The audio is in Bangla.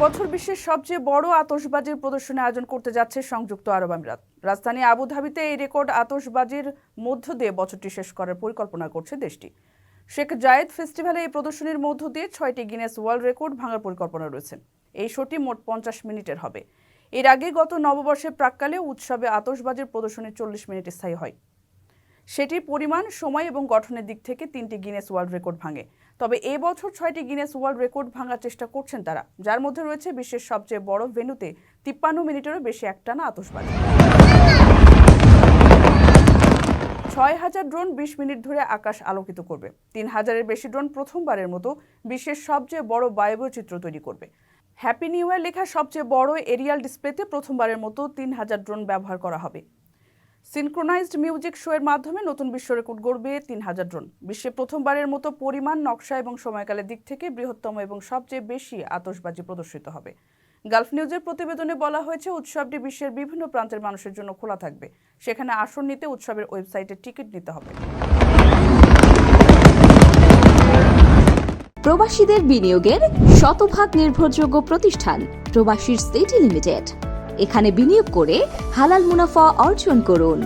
এবছর বিশ্বের সবচেয়ে বড় আতশবাজির প্রদর্শনী আয়োজন করতে যাচ্ছে সংযুক্ত আরব আমিরাত। রাজধানী আবুধাবিতে এই রেকর্ড আতশবাজির মধ্য দিয়ে বছরটি শেষ করার পরিকল্পনা করছে দেশটি। শেখ জায়েদ ফেস্টিভ্যালে এই প্রদর্শনীর মধ্য দিয়ে 6টি গিনেস ওয়ার্ল্ড রেকর্ড ভাঙার পরিকল্পনা রয়েছে। এই শোটি মোট 50 মিনিটের হবে। এর আগে গত নববর্ষের প্রাক্কালে উৎসবে আতশবাজির প্রদর্শনী 40 মিনিট স্থায়ী হয়। সেটির পরিমাণ, সময় এবং গঠনের দিক থেকে 3টি গিনেস ওয়ার্ল্ড রেকর্ড ভাঙে। তবে এই বছর 6টি গিনেস ওয়ার্ল্ড রেকর্ড ভাঙার চেষ্টা করছেন তারা, যার মধ্যে রয়েছে বিশ্বের সবচেয়ে বড় ভেন্যুতে 53 মিনিটেরও বেশি একটানা আতশবাজি। 6000 ড্রোন 20 মিনিট ধরে আকাশ আলোকিত করবে। 3000-এর বেশি ড্রোন প্রথমবারের মতো বিশ্বের সবচেয়ে বড় বায়বীয় চিত্র তৈরি করবে। হ্যাপি নিউ ইয়ার লেখা সবচেয়ে বড় এরিয়াল ডিসপ্লেতে প্রথমবারের মতো 3000 ড্রোন ব্যবহার করা হবে। সিনক্রোনাইজড মিউজিক শো এর মাধ্যমে নতুন বিশ্ব রেকর্ড গড়বে 3000 ড্রোন। বিশ্বে প্রথমবারের মতো পরিমাণ, নকশা এবং সময়কালের দিক থেকে বৃহত্তম এবং সবচেয়ে বেশি আতশবাজি প্রদর্শিত হবে। গালফ নিউজের প্রতিবেদনে বলা হয়েছে, উৎসবটি বিশ্বের বিভিন্ন প্রান্তের মানুষের জন্য খোলা থাকবে। সেখানে আসন নিতে উৎসবের ওয়েবসাইটে টিকিট নিতে হবে। প্রবাসীদের বিনিয়োগের শতভাগ নির্ভরযোগ্য প্রতিষ্ঠান প্রবাসীর সিটি লিমিটেড। এখানে বিনিয়োগ করে হালাল মুনাফা অর্জন করুন।